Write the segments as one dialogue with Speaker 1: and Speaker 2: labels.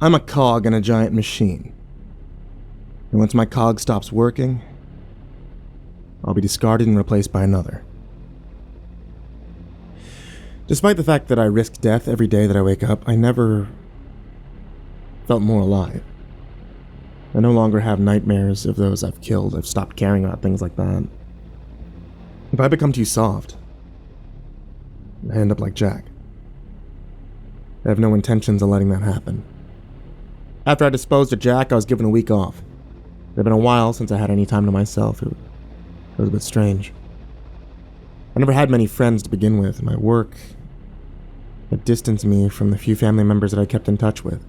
Speaker 1: I'm a cog in a giant machine. And once my cog stops working, I'll be discarded and replaced by another. Despite the fact that I risk death every day that I wake up, I never felt more alive. I no longer have nightmares of those I've killed. I've stopped caring about things like that. If I become too soft, I end up like Jack. I have no intentions of letting that happen. After I disposed of Jack, I was given a week off. It had been a while since I had any time to myself. It was a bit strange. I never had many friends to begin with, and my work had distanced me from the few family members that I kept in touch with.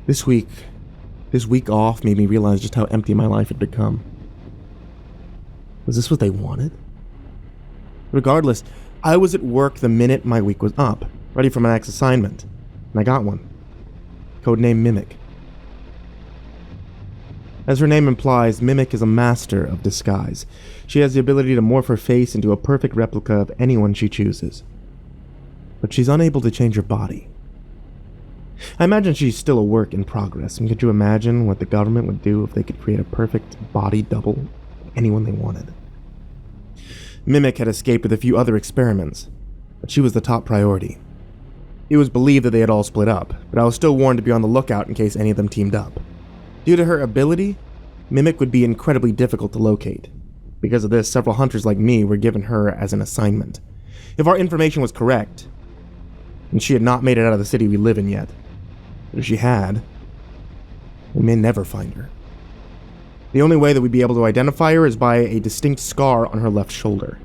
Speaker 1: This week off made me realize just how empty my life had become. Was this what they wanted? Regardless, I was at work the minute my week was up, ready for my next assignment, and I got one. Codename Mimic. As her name implies, Mimic is a master of disguise. She has the ability to morph her face into a perfect replica of anyone she chooses. But she's unable to change her body. I imagine she's still a work in progress, and could you imagine what the government would do if they could create a perfect body double of anyone they wanted? Mimic had escaped with a few other experiments, but she was the top priority. It was believed that they had all split up, but I was still warned to be on the lookout in case any of them teamed up. Due to her ability, Mimic would be incredibly difficult to locate. Because of this, several hunters like me were given her as an assignment. If our information was correct, and she had not made it out of the city we live in yet, but if she had, we may never find her. The only way that we'd be able to identify her is by a distinct scar on her left shoulder.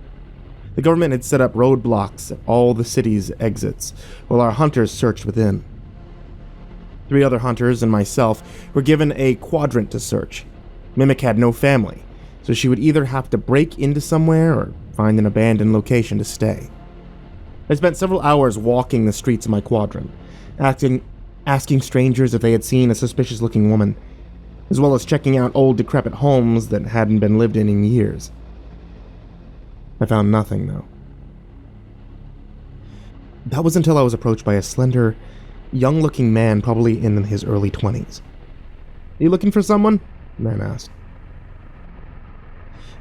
Speaker 1: The government had set up roadblocks at all the city's exits, while our hunters searched within. 3 other hunters and myself were given a quadrant to search. Mimic had no family, so she would either have to break into somewhere or find an abandoned location to stay. I spent several hours walking the streets of my quadrant, asking strangers if they had seen a suspicious-looking woman, as well as checking out old decrepit homes that hadn't been lived in years. I found nothing, though. That was until I was approached by a slender, young-looking man, probably in his early 20s. "Are you looking for someone?" the man asked.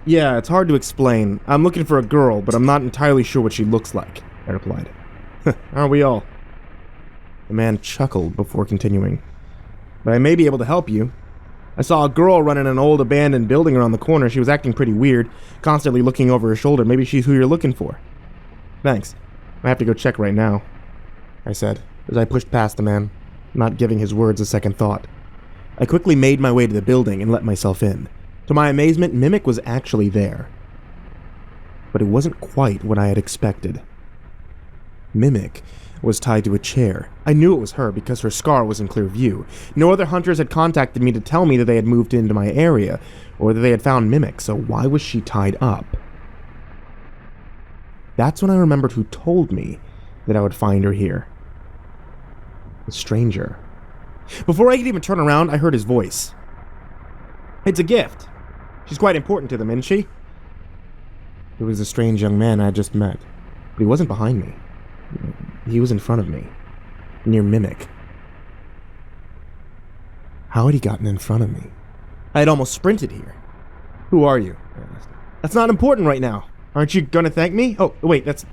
Speaker 1: "Yeah, it's hard to explain. I'm looking for a girl, but I'm not entirely sure what she looks like," I replied. "Aren't we all?" The man chuckled before continuing. "But I may be able to help you. I saw a girl run in an old abandoned building around the corner. She was acting pretty weird, constantly looking over her shoulder. Maybe she's who you're looking for." "Thanks. I have to go check right now," I said, as I pushed past the man, not giving his words a second thought. I quickly made my way to the building and let myself in. To my amazement, Mimic was actually there. But it wasn't quite what I had expected. Mimic was tied to a chair. I knew it was her because her scar was in clear view. No other hunters had contacted me to tell me that they had moved into my area, or that they had found Mimic, so why was she tied up? That's when I remembered who told me that I would find her here. A stranger. Before I could even turn around, I heard his voice. "It's a gift. She's quite important to them, isn't she?" It was a strange young man I had just met, but he wasn't behind me. He was in front of me, near Mimic. How had he gotten in front of me? I had almost sprinted here. "Who are you?" I asked. "That's not important right now. Aren't you gonna thank me?" "Oh, wait, that's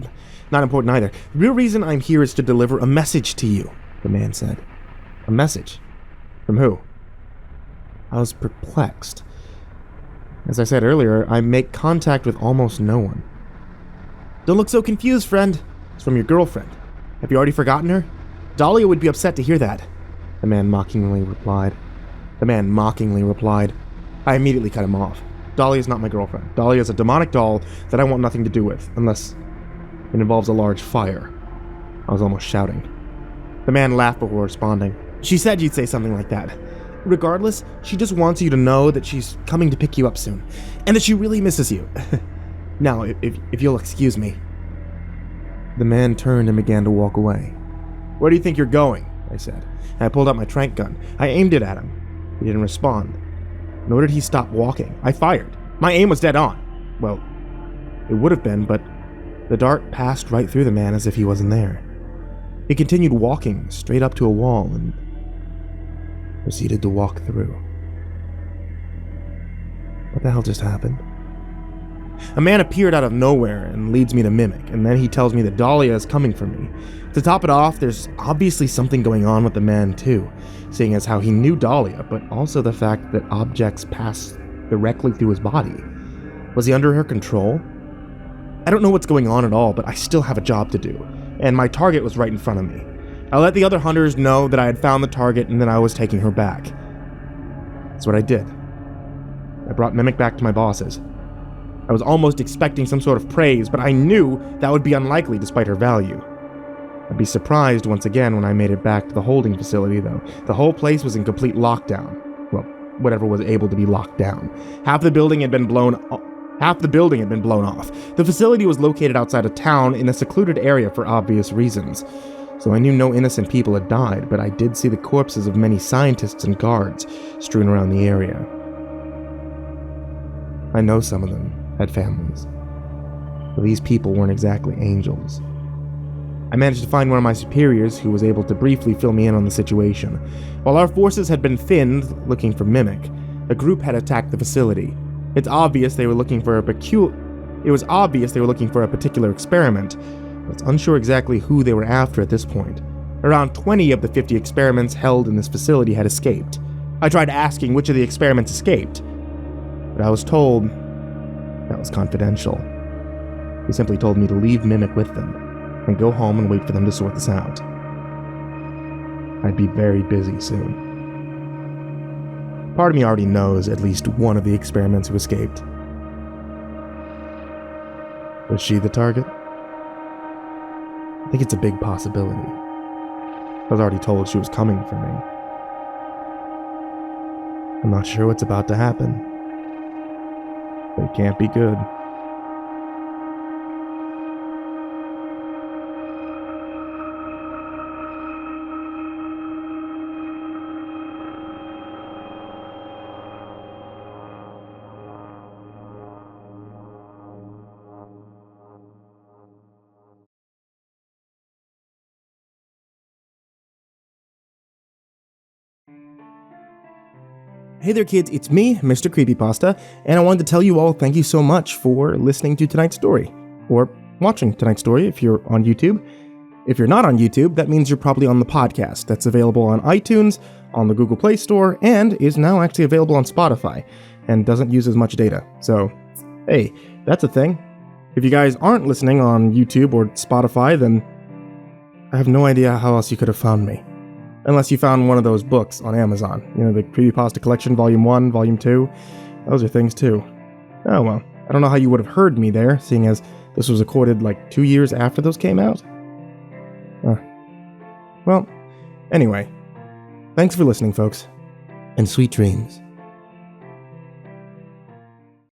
Speaker 1: not important either. The real reason I'm here is to deliver a message to you," the man said. "A message? From who?" I was perplexed. As I said earlier, I make contact with almost no one. "Don't look so confused, friend. It's from your girlfriend. Have you already forgotten her? Dahlia would be upset to hear that," the man mockingly replied. I immediately cut him off. "Dahlia's not my girlfriend. Dahlia's a demonic doll that I want nothing to do with, unless it involves a large fire." I was almost shouting. The man laughed before responding. "She said you'd say something like that. Regardless, she just wants you to know that she's coming to pick you up soon, and that she really misses you. Now, if you'll excuse me." The man turned and began to walk away. "Where do you think you're going?" I said. I pulled out my tranq gun. I aimed it at him. He didn't respond. Nor did he stop walking. I fired. My aim was dead on. Well, it would have been, but the dart passed right through the man as if he wasn't there. He continued walking straight up to a wall, and proceeded to walk through. What the hell just happened? A man appeared out of nowhere and leads me to Mimic, and then he tells me that Dahlia is coming for me. To top it off, there's obviously something going on with the man too, seeing as how he knew Dahlia, but also the fact that objects passed directly through his body. Was he under her control? I don't know what's going on at all, but I still have a job to do, and my target was right in front of me. I let the other hunters know that I had found the target and that I was taking her back. That's what I did. I brought Mimic back to my bosses. I was almost expecting some sort of praise, but I knew that would be unlikely despite her value. I'd be surprised once again when I made it back to the holding facility, though. The whole place was in complete lockdown. Well, whatever was able to be locked down. Half the building had been blown off. The facility was located outside of town in a secluded area for obvious reasons. So I knew no innocent people had died, but I did see the corpses of many scientists and guards strewn around the area. I know some of them had families, but these people weren't exactly angels. I managed to find one of my superiors who was able to briefly fill me in on the situation. While our forces had been thinned looking for Mimic, a group had attacked the facility. It was obvious they were looking for a particular experiment, but it's unsure exactly who they were after at this point. Around 20 of the 50 experiments held in this facility had escaped. I tried asking which of the experiments escaped, but I was told that was confidential. They simply told me to leave Mimic with them and go home and wait for them to sort this out. I'd be very busy soon. Part of me already knows at least one of the experiments who escaped. Was she the target? I think it's a big possibility. I was already told she was coming for me. I'm not sure what's about to happen, but it can't be good. Hey there kids, it's me, MrCreepyPasta, and I wanted to tell you all thank you so much for listening to tonight's story, or watching tonight's story if you're on YouTube. If you're not on YouTube, that means you're probably on the podcast that's available on iTunes, on the Google Play Store, and is now actually available on Spotify, and doesn't use as much data. So, hey, that's a thing. If you guys aren't listening on YouTube or Spotify, then I have no idea how else you could have found me. Unless you found one of those books on Amazon. You know, the CreepyPasta Collection Volume 1, Volume 2. Those are things too. Oh well, I don't know how you would have heard me there, seeing as this was recorded like 2 years after those came out. Well, anyway. Thanks for listening, folks. And sweet dreams.